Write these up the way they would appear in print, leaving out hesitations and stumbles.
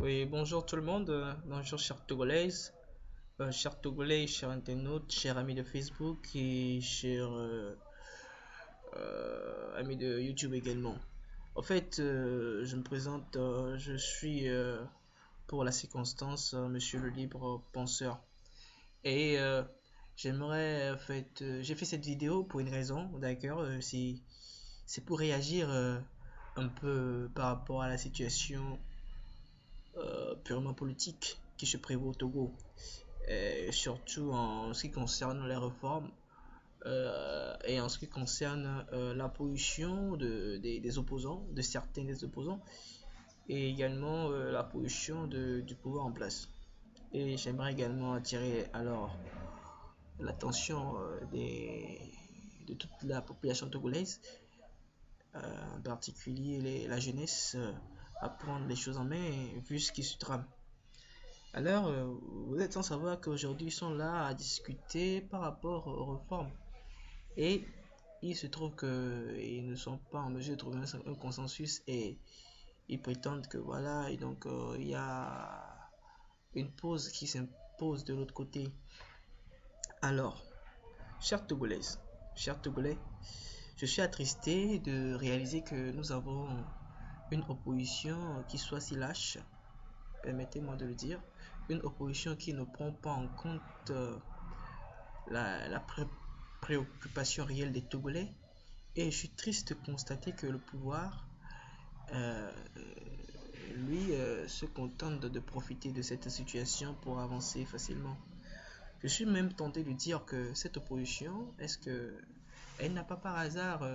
Oui, bonjour tout le monde, bonjour chers chers Togolais, chers internautes, chers amis de Facebook et chers amis de YouTube également. En fait, je me présente, je suis pour la circonstance Monsieur le Libre Penseur. Et j'aimerais, en fait, j'ai fait cette vidéo pour une raison, d'accord, c'est pour réagir un peu par rapport à la situation purement politique qui se prévaut au Togo, et surtout en ce qui concerne les réformes et en ce qui concerne la position des opposants, de certains des opposants, et également la position du pouvoir en place. Et j'aimerais également attirer alors l'attention de toute la population togolaise, en particulier la jeunesse, à prendre les choses en main vu ce qui se trame. Alors, vous êtes sans savoir qu'aujourd'hui, ils sont là à discuter par rapport aux réformes. Et il se trouve qu'ils ne sont pas en mesure de trouver un consensus et ils prétendent que voilà, et donc il y a une pause qui s'impose de l'autre côté. Alors, chers Togolaises, chers Togolais, je suis attristé de réaliser que nous avons une opposition qui soit si lâche, permettez-moi de le dire, une opposition qui ne prend pas en compte la préoccupation réelle des Togolais. Et je suis triste de constater que le pouvoir, euh, lui, se contente de profiter de cette situation pour avancer facilement. Je suis même tenté de dire que cette opposition, est-ce que elle n'a pas par hasard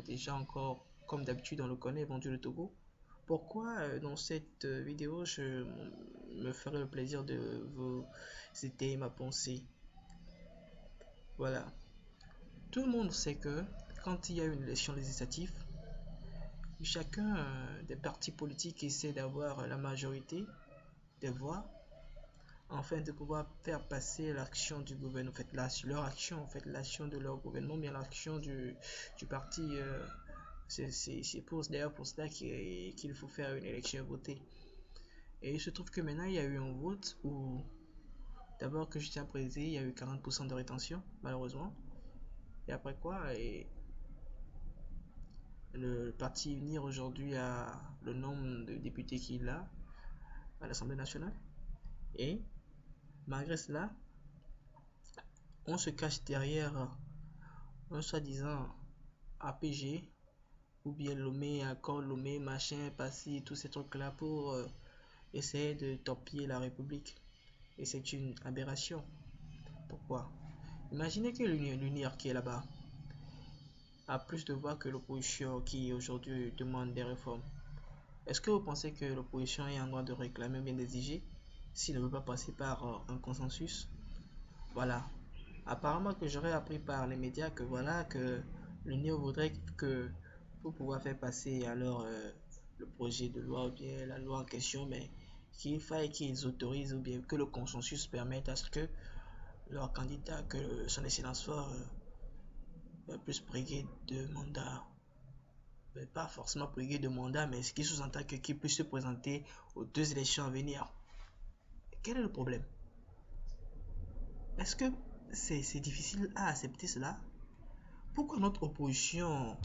déjà encore, comme d'habitude on le connaît, vendu le Togo? Pourquoi dans cette vidéo je me ferai le plaisir de vous citer ma pensée? Voilà. Tout le monde sait que quand il y a une élection législative, chacun des partis politiques essaie d'avoir la majorité des voix afin de pouvoir faire passer l'action du gouvernement, en fait, leur action, en fait, l'action de leur gouvernement, mais l'action du parti. C'est d'ailleurs pour cela qu'il faut faire une élection votée. Et il se trouve que maintenant, il y a eu un vote où, d'abord que je tiens à préciser, il y a eu 40% de rétention, malheureusement. Et après quoi, le parti Unir aujourd'hui a le nombre de députés qu'il a à l'Assemblée nationale. Et malgré cela, on se cache derrière un soi-disant APG ou bien Lomé, accord Lomé, machin, passé, tous ces trucs-là pour essayer de torpiller la République. Et c'est une aberration. Pourquoi? Imaginez que l'UNIR qui est là-bas a plus de voix que l'opposition qui aujourd'hui demande des réformes. Est-ce que vous pensez que l'opposition est en droit de réclamer ou bien d'exiger s'il ne veut pas passer par un consensus? Voilà. Apparemment que j'aurais appris par les médias que voilà que l'Union voudrait que pour pouvoir faire passer alors le projet de loi ou bien la loi en question, mais qu'il faille qu'ils autorisent ou bien que le consensus permette à ce que leur candidat, que son excellence soit plus briguer de mandat, pas forcément briguer de mandat, mais ce qui sous-entend qu'il puisse se présenter aux deux élections à venir. Quel est le problème? Est-ce que c'est difficile à accepter cela? Pourquoi notre opposition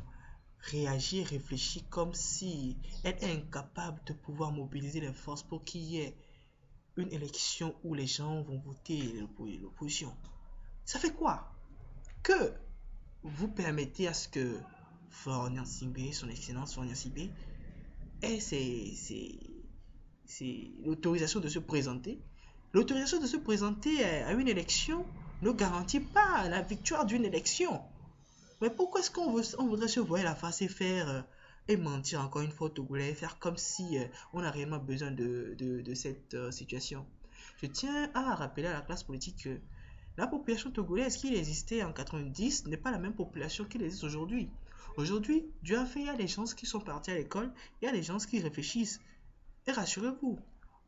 réagit, réfléchit comme si elle est incapable de pouvoir mobiliser les forces pour qu'il y ait une élection où les gens vont voter l'opposition? Ça fait quoi? Que vous permettez à ce que Faure Sibé, son excellence Faure Sibé, ait l'autorisation de se présenter. L'autorisation de se présenter à une élection ne garantit pas la victoire d'une élection. Mais pourquoi est-ce on voudrait se voir la face et faire et mentir encore une fois au Togolais, faire comme si on a réellement besoin de cette situation? Je tiens à rappeler à la classe politique que la population togolaise qui existait en 90 n'est pas la même population qui existe aujourd'hui. Aujourd'hui, Dieu a fait, il y a des gens qui sont partis à l'école, il y a des gens qui réfléchissent. Et rassurez-vous,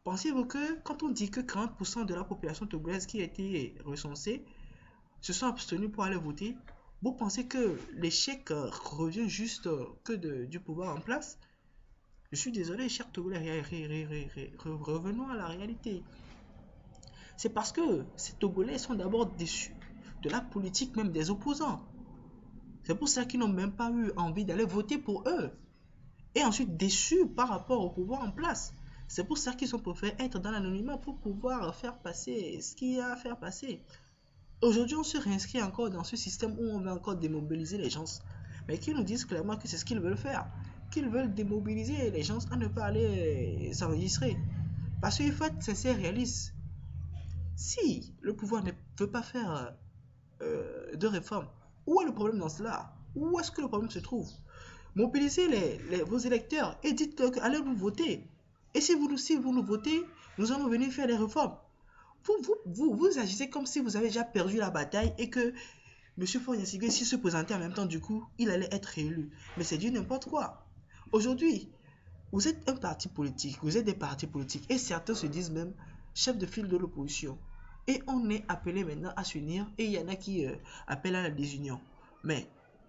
pensez-vous que quand on dit que 40% de la population togolaise qui a été recensée se sont abstenus pour aller voter, vous pensez que l'échec revient juste du pouvoir en place? Je suis désolé, chers Togolais, revenons à la réalité. C'est parce que ces Togolais sont d'abord déçus de la politique même des opposants. C'est pour ça qu'ils n'ont même pas eu envie d'aller voter pour eux. Et ensuite déçus par rapport au pouvoir en place. C'est pour ça qu'ils ont préféré être dans l'anonymat pour pouvoir faire passer ce qu'il y a à faire passer. Aujourd'hui, on se réinscrit encore dans ce système où on veut encore démobiliser les gens. Mais qui nous disent clairement que c'est ce qu'ils veulent faire. Qu'ils veulent démobiliser les gens à ne pas aller s'enregistrer. Parce qu'il faut être sincère et réaliste. Si le pouvoir ne veut pas faire de réforme, où est le problème dans cela? Où est-ce que le problème se trouve? Mobilisez vos électeurs et dites-leur allez nous voter. Et si vous nous votez, nous allons venir faire des réformes. Vous agissez comme si vous avez déjà perdu la bataille et que M. Faure Gnassingbé, s'il se présentait en même temps, du coup, il allait être réélu. Mais c'est du n'importe quoi. Aujourd'hui, vous êtes un parti politique, vous êtes des partis politiques et certains se disent même chef de file de l'opposition. Et on est appelé maintenant à s'unir et il y en a qui appellent à la désunion. Mais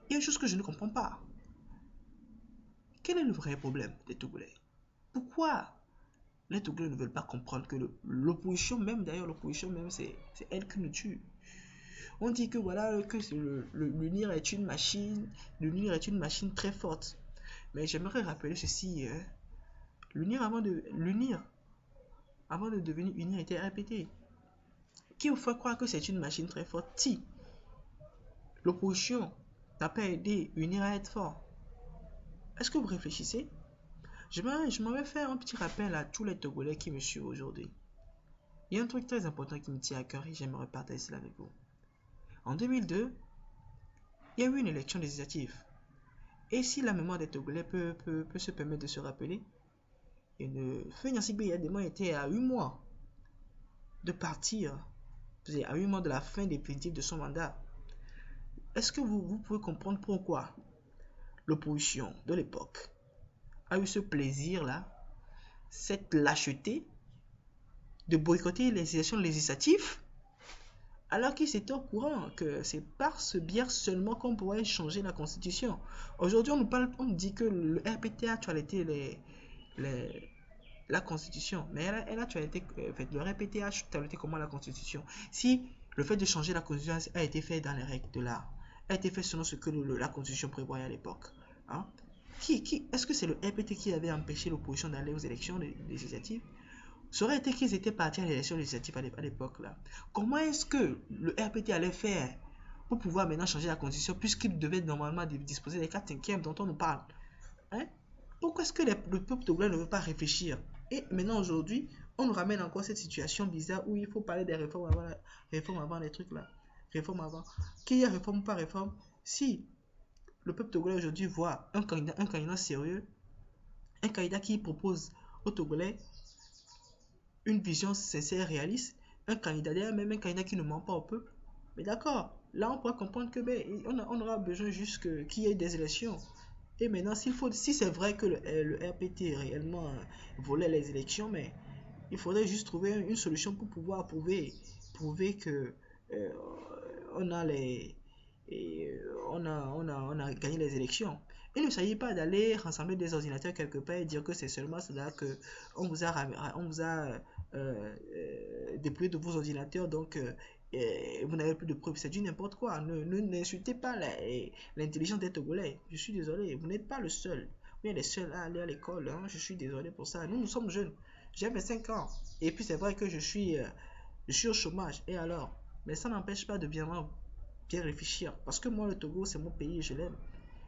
il y a une chose que je ne comprends pas. Quel est le vrai problème des Togolais? Pourquoi les Togolais ne veulent pas comprendre que l'opposition même, d'ailleurs l'opposition même, c'est elle qui nous tue? On dit que voilà, que l'UNIR est une machine, l'UNIR est une machine très forte. Mais j'aimerais rappeler ceci, l'UNIR avant de devenir UNIR était répété. Qui vous fait croire que c'est une machine très forte si l'opposition n'a pas aidé l'UNIR à être fort? Est-ce que vous réfléchissez? Je m'avais fait un petit rappel à tous les Togolais qui me suivent aujourd'hui. Il y a un truc très important qui me tient à cœur et j'aimerais partager cela avec vous. En 2002, il y a eu une élection législative. Et si la mémoire des Togolais peut se permettre de se rappeler, Faure Gnassingbé était à 8 mois de partir, à 8 mois de la fin définitive de son mandat. Est-ce que vous pouvez comprendre pourquoi l'opposition de l'époque a eu ce plaisir-là, cette lâcheté de boycotter les élections législatives alors qu'ils étaient au courant que c'est par ce biais seulement qu'on pourrait changer la constitution? Aujourd'hui, on nous dit que le RPT a actualité la constitution, mais elle a actualité, le RPT a actualité comment la constitution? Si le fait de changer la constitution a été fait dans les règles de l'art, a été fait selon ce que la constitution prévoyait à l'époque, hein? Est-ce que c'est le RPT qui avait empêché l'opposition d'aller aux élections législatives? Ça aurait été qu'ils étaient partis à l'élection législative à l'époque là. Comment est-ce que le RPT allait faire pour pouvoir maintenant changer la constitution puisqu'il devait normalement disposer des 4/5 dont on nous parle, hein? Pourquoi est-ce que le peuple togolais ne veut pas réfléchir? Et maintenant aujourd'hui, on nous ramène encore cette situation bizarre où il faut parler des réformes avant les trucs là. Réforme avant. Qu'il y a réforme ou pas réforme? Si le peuple togolais aujourd'hui voit un candidat sérieux, un candidat qui propose aux Togolais une vision sincère et réaliste, un candidat qui ne ment pas au peuple, mais d'accord, là on pourra comprendre que on aura besoin juste qu'il y ait des élections. Et maintenant, si c'est vrai que le RPT réellement volait les élections, mais il faudrait juste trouver une solution pour pouvoir prouver que euh, on a les on a gagné les élections. Il ne s'agit pas d'aller rassembler des ordinateurs quelque part et dire que c'est seulement cela que on vous a déployé de vos ordinateurs, donc vous n'avez plus de preuves. C'est du n'importe quoi. N'insultez pas l'intelligence des Togolais. Je suis désolé, vous n'êtes pas le seul. Vous êtes les seuls à aller à l'école, hein. Je suis désolé pour ça. Nous sommes jeunes. J'ai 25 ans. Et puis c'est vrai que je suis au chômage. Et alors? Mais ça n'empêche pas de bien réfléchir. Parce que moi, le Togo, c'est mon pays et je l'aime.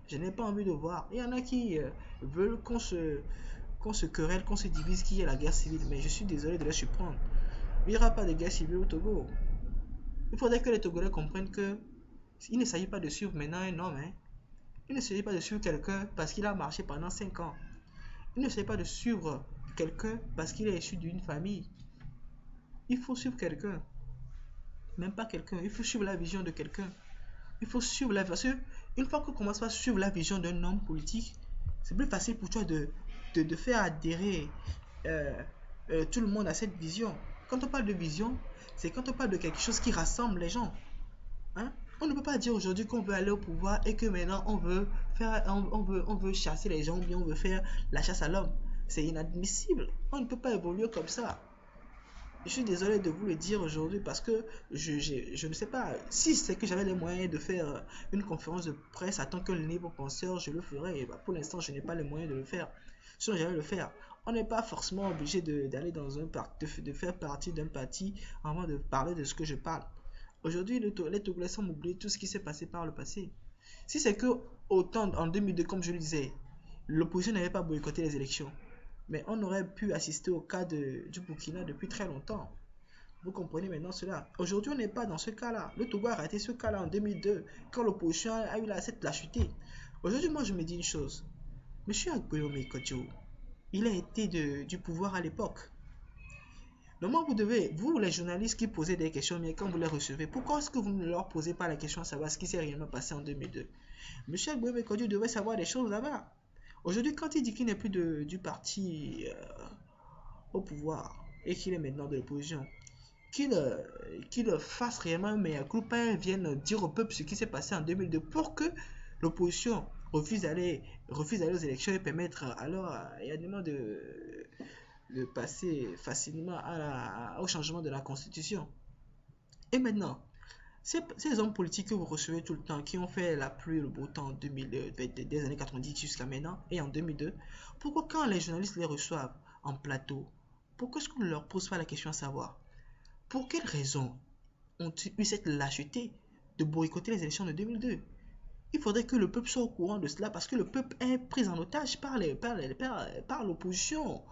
Je n'ai pas envie de voir. Il y en a qui veulent qu'on se querelle, qu'on se divise, qu'il y ait la guerre civile. Mais je suis désolé de les surprendre. Il n'y aura pas de guerre civile au Togo. Il faudrait que les Togolais comprennent que il ne s'agit pas de suivre maintenant un homme, hein. Il ne s'agit pas de suivre quelqu'un parce qu'il a marché pendant 5 ans. Il ne s'agit pas de suivre quelqu'un parce qu'il est issu d'une famille. Il faut suivre quelqu'un. Même pas quelqu'un. Il faut suivre la vision de quelqu'un. Il faut suivre la vision. Une fois qu'on commence à suivre la vision d'un homme politique, c'est plus facile pour toi de faire adhérer tout le monde à cette vision. Quand on parle de vision, c'est quand on parle de quelque chose qui rassemble les gens, hein? On ne peut pas dire aujourd'hui qu'on veut aller au pouvoir et que maintenant on veut chasser les gens ou bien on veut faire la chasse à l'homme. C'est inadmissible. On ne peut pas évoluer comme ça. Je suis désolé de vous le dire aujourd'hui parce que je ne sais pas si c'est que j'avais les moyens de faire une conférence de presse en tant que libre penseur, je le ferais. Et bah, pour l'instant, je n'ai pas les moyens de le faire. Sinon, j'allais le faire. On n'est pas forcément obligé d'aller dans un parti, de faire partie d'un parti avant de parler de ce que je parle. Aujourd'hui, les Togolais sont oubliés tout ce qui s'est passé par le passé. Si c'est que autant en 2002, comme je le disais, l'opposition n'avait pas boycotté les élections, mais on aurait pu assister au cas du Burkina depuis très longtemps. Vous comprenez maintenant cela. Aujourd'hui, on n'est pas dans ce cas-là. Le Togo a raté ce cas-là en 2002, quand l'opposition a eu cette lâcheté. Aujourd'hui, moi, je me dis une chose. Monsieur Aguillaume Kodjo, il a été du pouvoir à l'époque. Normalement, vous les journalistes qui posaient des questions, mais quand vous les recevez, pourquoi est-ce que vous ne leur posez pas la question à savoir ce qui s'est réellement passé en 2002? Monsieur Aguillaume Kodjo devait savoir des choses là-bas. Aujourd'hui, quand il dit qu'il n'est plus du parti au pouvoir et qu'il est maintenant de l'opposition, qu'il fasse réellement un mea culpa et vienne dire au peuple ce qui s'est passé en 2002 pour que l'opposition refuse d'aller aux élections et permettre alors également de passer facilement au changement de la constitution. Et maintenant, ces hommes politiques que vous recevez tout le temps, qui ont fait la pluie et le beau temps des années 90 jusqu'à maintenant et en 2002, pourquoi quand les journalistes les reçoivent en plateau, pourquoi est-ce qu'on ne leur pose pas la question à savoir pour quelles raisons ont-ils eu cette lâcheté de boycotter les élections de 2002? Il faudrait que le peuple soit au courant de cela parce que le peuple est pris en otage par l'opposition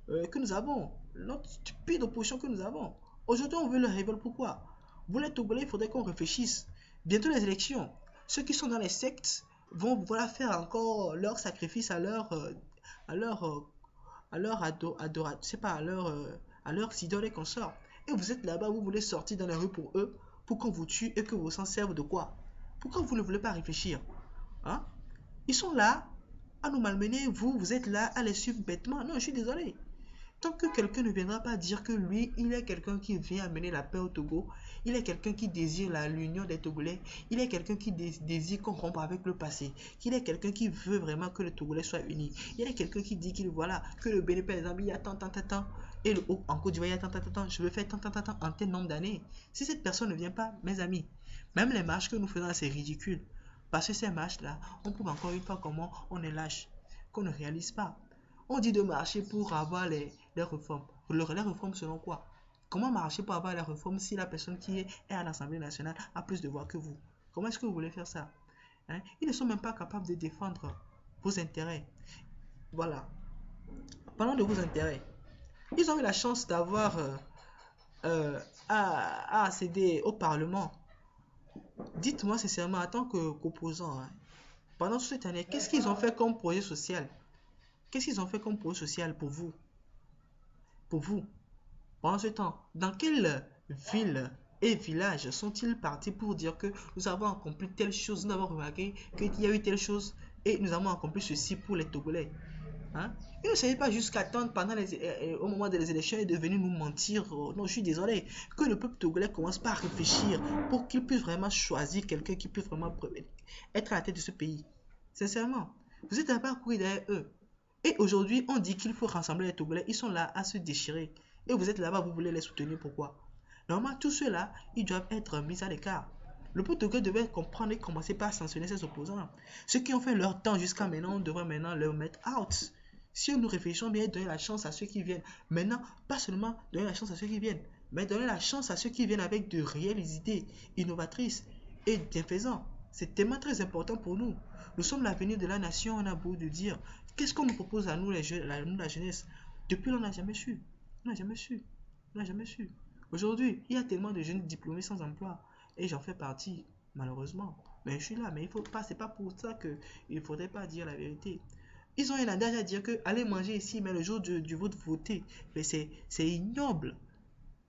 que nous avons, notre stupide opposition que nous avons. Aujourd'hui, on veut le révéler. Pourquoi? Vous les Togolais, il faudrait qu'on réfléchisse. Bientôt les élections. Ceux qui sont dans les sectes vont faire encore leur sacrifice à c'est pas à leurs idoles et consorts. Et vous êtes là-bas, vous voulez sortir dans les rues pour eux, pour qu'on vous tue et que vous s'en servent de quoi? Pourquoi vous ne voulez pas réfléchir? Hein? Ils sont là à nous malmener, vous êtes là à les suivre bêtement. Non, je suis désolé. Tant que quelqu'un ne viendra pas dire que lui, il est quelqu'un qui vient amener la paix au Togo, il est quelqu'un qui désire l'union des Togolais, il est quelqu'un qui désire qu'on rompe avec le passé, qu'il est quelqu'un qui veut vraiment que le Togolais soit uni, il est quelqu'un qui dit qu'il voilà, que le Bénin par exemple, il y a tant, et en Côte d'Ivoire, il y a tant, je veux faire tant, en tel nombre d'années. Si cette personne ne vient pas, mes amis, même les marches que nous faisons, c'est ridicule. Parce que ces marches-là, on prouve encore une fois comment on est lâche, qu'on ne réalise pas. On dit de marcher pour avoir les réformes. Les réformes selon quoi? Comment marcher pour avoir les réformes si la personne qui est à l'Assemblée nationale a plus de voix que vous? Comment est-ce que vous voulez faire ça? Hein? Ils ne sont même pas capables de défendre vos intérêts. Voilà. Parlons de vos intérêts. Ils ont eu la chance d'avoir à accéder au Parlement. Dites-moi sincèrement, en tant qu'opposant, hein, pendant toute cette année, qu'est-ce qu'ils ont fait comme projet social? Qu'est-ce qu'ils ont fait comme projet social pour vous? Pour vous, pendant ce temps, dans quelle ville et village sont-ils partis pour dire que nous avons accompli telle chose, nous avons remarqué qu'il y a eu telle chose et nous avons accompli ceci pour les Togolais? Hein? Ils ne savaient pas jusqu'à attendre au moment des élections et de venir nous mentir. Non, je suis désolé. Que le peuple togolais commence pas à réfléchir pour qu'il puisse vraiment choisir quelqu'un qui puisse vraiment être à la tête de ce pays. Sincèrement, vous êtes là-bas à courir derrière eux. Et aujourd'hui, on dit qu'il faut rassembler les Togolais. Ils sont là à se déchirer. Et vous êtes là-bas, vous voulez les soutenir. Pourquoi? Normalement, tous ceux-là, ils doivent être mis à l'écart. Le peuple togolais devait comprendre et commencer par sanctionner ses opposants. Ceux qui ont fait leur temps jusqu'à maintenant, on devrait maintenant leur mettre out. Si nous réfléchissons bien, donner la chance à ceux qui viennent. Maintenant, pas seulement donner la chance à ceux qui viennent, mais donner la chance à ceux qui viennent avec de réelles idées innovatrices et bienfaisantes. C'est tellement très important pour nous. Nous sommes l'avenir de la nation, on a beau de dire. Qu'est-ce qu'on nous propose à nous, la jeunesse? Depuis là, on n'a jamais su. On n'a jamais su. On n'a jamais su. Aujourd'hui, il y a tellement de jeunes diplômés sans emploi. Et j'en fais partie, malheureusement. Mais je suis là, mais il faut pas, c'est pas pour ça qu'il ne faudrait pas dire la vérité. Ils ont un adage à dire que allez manger ici, mais le jour du vote, voter. Mais c'est ignoble.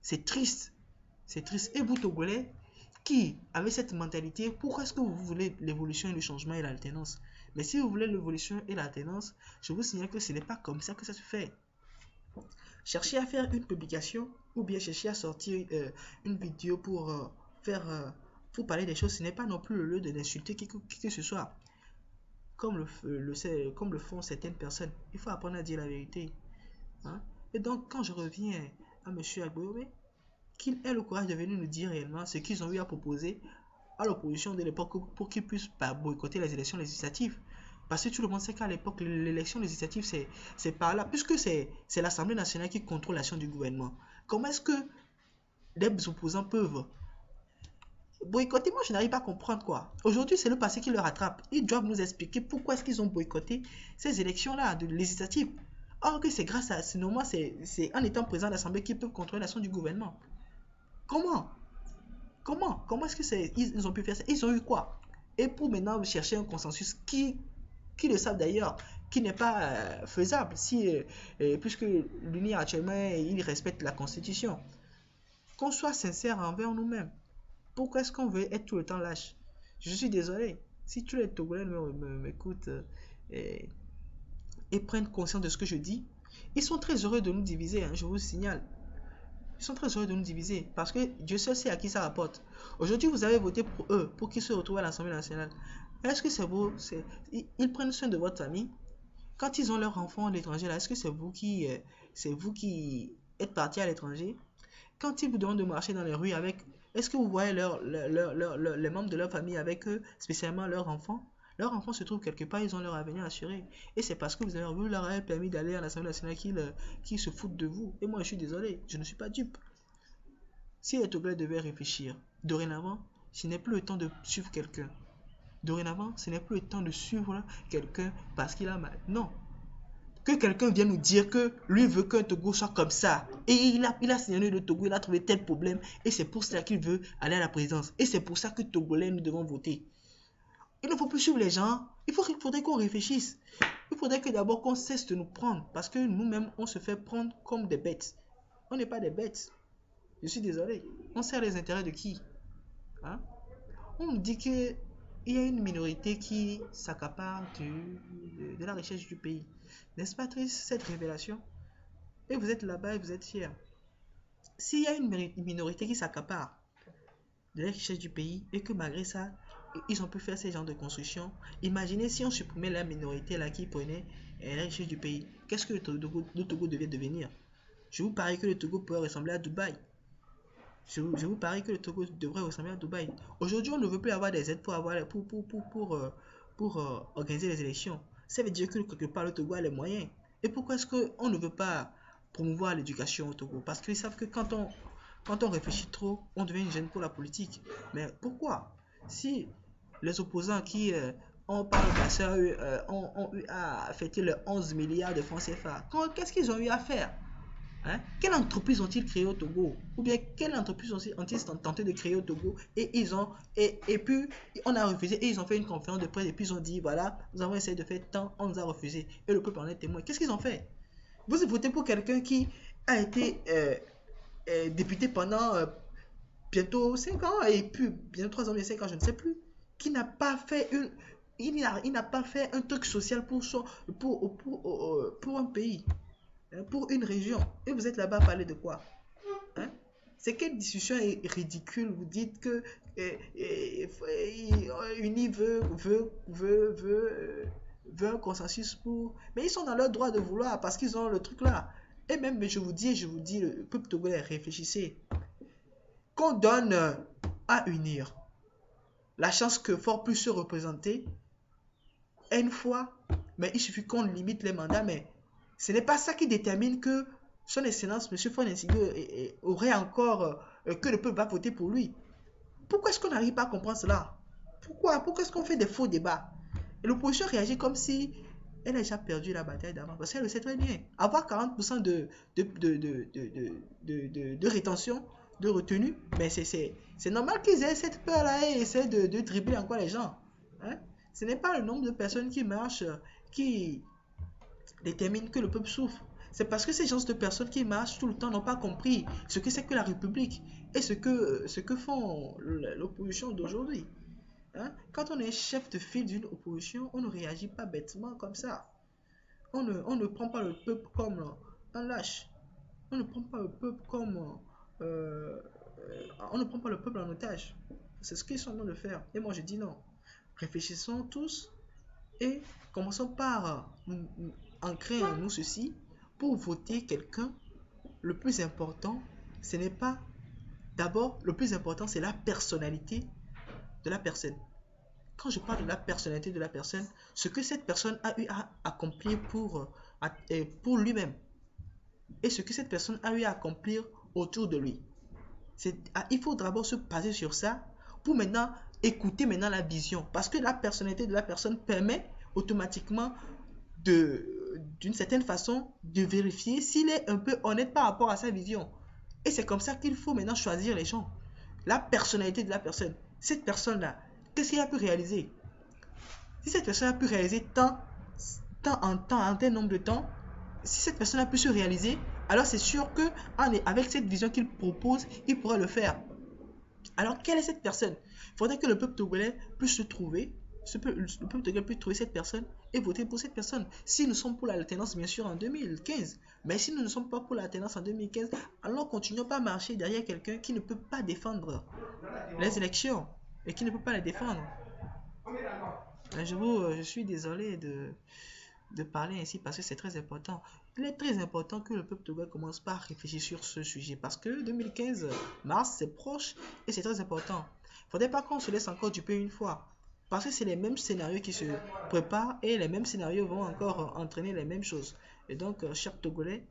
C'est triste. C'est triste. Et vous, Togolais, qui avez cette mentalité, pourquoi est-ce que vous voulez l'évolution et le changement et l'alternance? Mais si vous voulez l'évolution et l'alternance, je vous signale que ce n'est pas comme ça que ça se fait. Cherchez à faire une publication ou bien cherchez à sortir une vidéo pour faire Pour parler des choses, ce n'est pas non plus le lieu d'insulter qui que ce soit, comme le font certaines personnes. Il faut apprendre à dire la vérité. Hein? Et donc, quand je reviens à M. Agboyobe, qu'il ait le courage de venir nous dire réellement ce qu'ils ont eu à proposer à l'opposition de l'époque pour qu'ils puissent boycotter les élections législatives. Parce que tout le monde sait qu'à l'époque, l'élection législative, c'est par là, puisque c'est l'Assemblée nationale qui contrôle l'action du gouvernement. Comment est-ce que les opposants peuvent boycotter? Moi, je n'arrive pas à comprendre quoi. Aujourd'hui, c'est le passé qui leur rattrape. Ils doivent nous expliquer pourquoi est-ce qu'ils ont boycotté ces élections-là de législatives. Or que c'est grâce à, sinon c'est en étant présent à l'Assemblée qu'ils peuvent contrôler l'action du gouvernement. Comment? Comment est-ce que ils ont pu faire ça? Ils ont eu quoi? Et pour maintenant chercher un consensus qui le savent d'ailleurs, qui n'est pas faisable, puisque l'UNI actuellement, il respecte la Constitution. Qu'on soit sincère envers nous-mêmes. Pourquoi est-ce qu'on veut être tout le temps lâche? Je suis désolé. Si tous les Togolais m'écoutent et prennent conscience de ce que je dis, ils sont très heureux de nous diviser, hein, je vous signale. Ils sont très heureux de nous diviser parce que Dieu seul sait à qui ça rapporte. Aujourd'hui, vous avez voté pour eux, pour qu'ils se retrouvent à l'Assemblée nationale. Est-ce que c'est vous, ils prennent soin de votre famille? Quand ils ont leur enfant à l'étranger, est-ce que c'est vous qui êtes parti à l'étranger? Quand ils vous demandent de marcher dans les rues avec, est-ce que vous voyez les membres de leur famille avec eux, spécialement leurs enfants? Leurs enfants se trouvent quelque part, ils ont leur avenir assuré. Et c'est parce que vous leur avez permis d'aller à l'Assemblée nationale qu'ils se foutent de vous. Et moi, je suis désolé, je ne suis pas dupe. Si les Togolais devaient réfléchir, dorénavant, ce n'est plus le temps de suivre quelqu'un. Dorénavant, ce n'est plus le temps de suivre quelqu'un parce qu'il a mal. Non. Que quelqu'un vienne nous dire que lui veut qu'un Togo soit comme ça. Et il a signé le Togo, il a trouvé tel problème. Et c'est pour cela qu'il veut aller à la présidence. Et c'est pour ça que Togolais, nous devons voter. Il ne faut plus suivre les gens. Il faudrait qu'on réfléchisse. Il faudrait que d'abord qu'on cesse de nous prendre. Parce que nous-mêmes, on se fait prendre comme des bêtes. On n'est pas des bêtes. Je suis désolé. On sert les intérêts de qui? Hein? On nous dit qu'il y a une minorité qui s'accapare de la richesse du pays. N'est-ce pas triste cette révélation? Et vous êtes là-bas et vous êtes fiers. S'il y a une minorité qui s'accapare de la richesse du pays et que malgré ça, ils ont pu faire ces genres de construction, imaginez si on supprimait la minorité là qui prenait la richesse du pays. Qu'est-ce que le Togo devait devenir? Je vous parie que le Togo pourrait ressembler à Dubaï. Je vous parie que le Togo devrait ressembler à Dubaï. Aujourd'hui, on ne veut plus avoir des aides pour organiser les élections. Ça veut dire que quelque part, le Togo a les moyens. Et pourquoi est-ce qu'on ne veut pas promouvoir l'éducation au Togo? Parce qu'ils savent que quand on réfléchit trop, on devient une gêne pour la politique. Mais pourquoi? Si les opposants qui ont par le passé ont eu à fêter les 11 milliards de francs CFA, qu'est-ce qu'ils ont eu à faire? Hein? Quelle entreprise ont-ils créé au Togo? Ou bien quelle entreprise ont-ils tenté de créer au Togo? Et puis on a refusé et ils ont fait une conférence de presse et puis ils ont dit voilà, nous avons essayé de faire tant, on nous a refusé. Et le peuple en est témoin. Qu'est-ce qu'ils ont fait? Vous votez pour quelqu'un qui a été député pendant bientôt 5 ans et puis bientôt 3 ans, mais 5 ans, je ne sais plus. Qui n'a pas fait il n'a pas fait un truc social pour un pays, pour une région. Et vous êtes là-bas à parler de quoi? Hein? C'est quelle discussion est ridicule? Vous dites que Uni veut un consensus pour... Mais ils sont dans leur droit de vouloir parce qu'ils ont le truc là. Et même, je vous dis, le peuple togolais, réfléchissez. Qu'on donne à unir la chance que Fort puisse se représenter une fois, mais il suffit qu'on limite les mandats, mais ce n'est pas ça qui détermine que son excellence, M. Fonen-Sigue, aurait encore que le peuple va voter pour lui. Pourquoi est-ce qu'on n'arrive pas à comprendre cela? Pourquoi est-ce qu'on fait des faux débats? Et l'opposition réagit comme si elle a déjà perdu la bataille d'avant. Parce qu'elle le sait très bien. Avoir 40% de rétention, de retenue, mais c'est normal qu'ils aient cette peur-là et essaient de dribbler encore les gens. Hein? Ce n'est pas le nombre de personnes qui marchent qui détermine que le peuple souffre. C'est parce que ces gens de personnes qui marchent tout le temps n'ont pas compris ce que c'est que la République et ce que font l'opposition d'aujourd'hui. Hein? Quand on est chef de file d'une opposition, on ne réagit pas bêtement comme ça. On ne prend pas le peuple comme un lâche. On ne prend pas le peuple comme... on ne prend pas le peuple en otage. C'est ce qu'ils sont en train de faire. Et moi, je dis non. Réfléchissons tous et commençons par ancrer en nous ceci. Pour voter quelqu'un, le plus important, ce n'est pas... D'abord, le plus important, c'est la personnalité de la personne. Quand je parle de la personnalité de la personne, ce que cette personne a eu à accomplir pour lui-même et ce que cette personne a eu à accomplir autour de lui. Il faut d'abord se baser sur ça pour maintenant écouter maintenant la vision. Parce que la personnalité de la personne permet automatiquement d'une certaine façon de vérifier s'il est un peu honnête par rapport à sa vision. Et c'est comme ça qu'il faut maintenant choisir les gens. La personnalité de la personne. Cette personne-là, qu'est-ce qu'il a pu réaliser? Si cette personne a pu réaliser un tel nombre de temps, si cette personne a pu se réaliser, alors c'est sûr que avec cette vision qu'il propose, il pourra le faire. Alors, quelle est cette personne? Il faudrait que le peuple togolais puisse se trouver, le peuple togolais puisse trouver cette personne et voter pour cette personne. Si nous sommes pour l'alternance, bien sûr, en 2015, mais si nous ne sommes pas pour l'alternance en 2015, alors continuons pas à marcher derrière quelqu'un qui ne peut pas défendre les élections et qui ne peut pas les défendre. Je suis désolé de parler ainsi parce que c'est très important. Il est très important que le peuple togolais commence par réfléchir sur ce sujet parce que 2015, mars, c'est proche et c'est très important. Il ne faudrait pas qu'on se laisse encore duper une fois parce que c'est les mêmes scénarios qui se préparent et les mêmes scénarios vont encore entraîner les mêmes choses. Et donc, chers Togolais,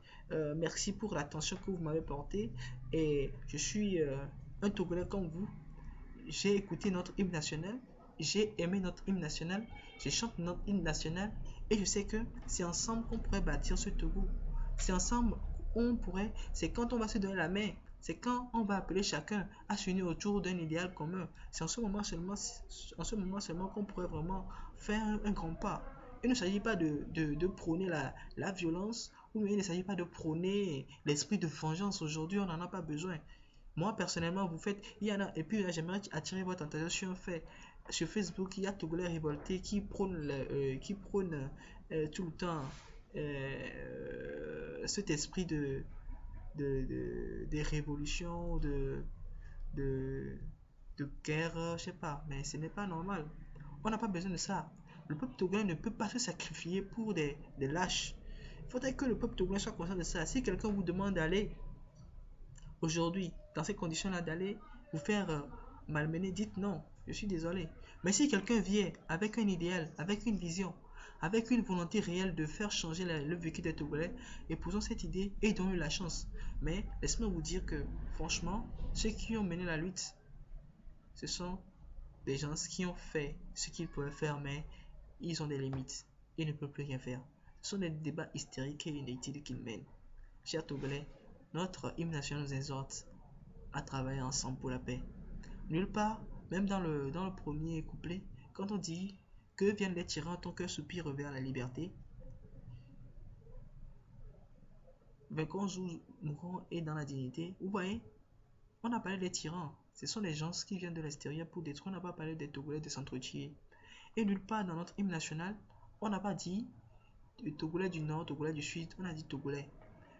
merci pour l'attention que vous m'avez portée et je suis un Togolais comme vous. J'ai écouté notre hymne national, j'ai aimé notre hymne national, je chante notre hymne national et je sais que c'est ensemble qu'on pourrait bâtir ce Togo. C'est ensemble c'est quand on va se donner la main, c'est quand on va appeler chacun à s'unir autour d'un idéal commun. C'est en ce moment seulement qu'on pourrait vraiment faire un grand pas. Il ne s'agit pas de prôner la violence, ou il ne s'agit pas de prôner l'esprit de vengeance. Aujourd'hui, on n'en a pas besoin. Moi, personnellement, et puis j'aimerais attirer votre attention sur un fait. Sur Facebook, il y a Togolais révoltés qui prônent, tout le temps cet esprit de révolution, de, de guerre, je sais pas. Mais ce n'est pas normal. On n'a pas besoin de ça. Le peuple togolais ne peut pas se sacrifier pour des lâches. Il faudrait que le peuple togolais soit conscient de ça. Si quelqu'un vous demande d'aller aujourd'hui, dans ces conditions-là, d'aller vous faire malmener, dites non, je suis désolé. Mais si quelqu'un vient avec un idéal, avec une vision, avec une volonté réelle de faire changer le vécu des Togolais, épousons cette idée et donnons-lui la chance. Mais laissez-moi vous dire que, franchement, ceux qui ont mené la lutte, ce sont des gens qui ont fait ce qu'ils pouvaient faire, mais ils ont des limites. Ils ne peuvent plus rien faire. Ce sont des débats hystériques et inutiles qu'ils mènent. Chers Togolais, notre hymne national nous exhorte à travailler ensemble pour la paix. Nulle part, même dans le premier couplet, quand on dit que viennent les tyrans, ton cœur soupire vers la liberté, vainquons ou mourons et dans la dignité. Vous voyez, on a parlé des tyrans. Ce sont des gens qui viennent de l'extérieur pour détruire. On n'a pas parlé des Togolais de s'entretuer. Et nulle part dans notre hymne national, on n'a pas dit Togolais du Nord, Togolais du Sud, on a dit Togolais.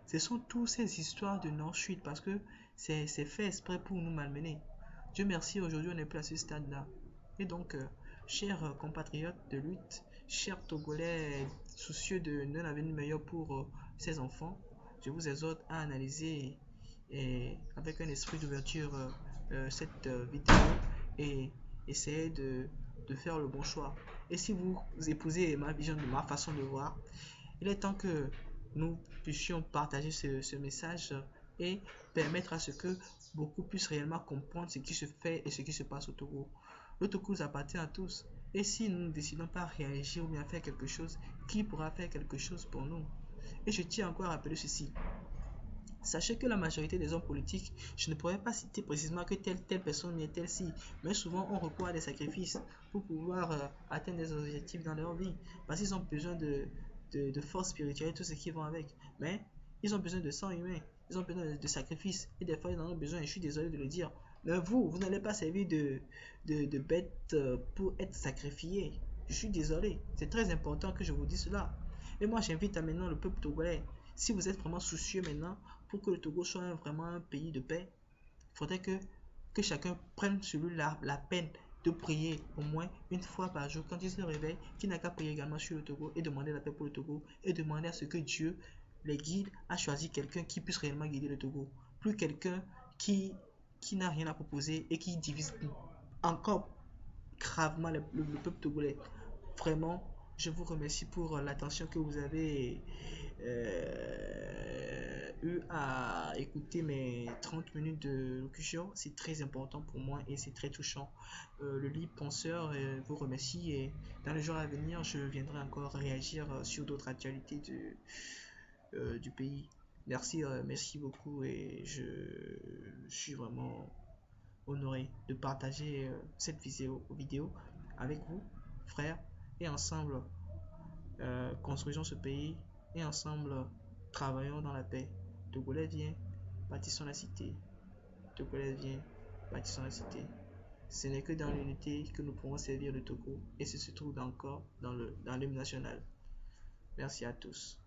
Ce sont toutes ces histoires de Nord-Sud parce que c'est fait exprès pour nous malmener. Dieu merci, aujourd'hui on n'est plus à ce stade-là. Et donc, chers compatriotes de lutte, chers Togolais soucieux d'un avenir meilleur pour ces enfants, je vous exhorte à analyser avec un esprit d'ouverture cette vidéo et essayer de faire le bon choix. Et si vous épousez ma vision, ma façon de voir, il est temps que nous puissions partager ce message et permettre à ce que beaucoup puissent réellement comprendre ce qui se fait et ce qui se passe au Togo. Le Togo nous appartient à tous. Et si nous ne décidons pas réagir ou bien faire quelque chose, qui pourra faire quelque chose pour nous? Et je tiens encore à rappeler ceci. Sachez que la majorité des hommes politiques, je ne pourrais pas citer précisément que telle personne ni telle-ci, mais souvent on recourt à des sacrifices pour pouvoir atteindre des objectifs dans leur vie, parce qu'ils ont besoin de force spirituelle et tout ce qui va avec. Mais ils ont besoin de sang humain, ils ont besoin de sacrifices, et des fois ils en ont besoin, et je suis désolé de le dire. Mais vous n'allez pas servir de bête pour être sacrifié. Je suis désolé, c'est très important que je vous dise cela. Et moi j'invite à maintenant le peuple togolais, si vous êtes vraiment soucieux maintenant pour que le Togo soit vraiment un pays de paix, il faudrait que que chacun prenne sur lui la peine de prier au moins une fois par jour quand il se réveille, qu'il n'a qu'à prier également sur le Togo et demander la paix pour le Togo et demander à ce que Dieu les guide à choisir quelqu'un qui puisse réellement guider le Togo. Plus quelqu'un qui n'a rien à proposer et qui divise encore gravement le peuple togolais. Vraiment, je vous remercie pour l'attention que vous avez eu à écouter mes 30 minutes de locution. C'est très important pour moi et c'est très touchant. Le libre penseur vous remercie et dans les jours à venir, je viendrai encore réagir sur d'autres actualités du pays. Merci, merci beaucoup et je suis vraiment honoré de partager cette vidéo avec vous, frères, et ensemble construisons ce pays et ensemble travaillons dans la paix. Togolais vient, bâtissons la cité. Togolais vient, bâtissons la cité. Ce n'est que dans l'unité que nous pourrons servir le Togo et ce se trouve encore dans l'hymne national. Merci à tous.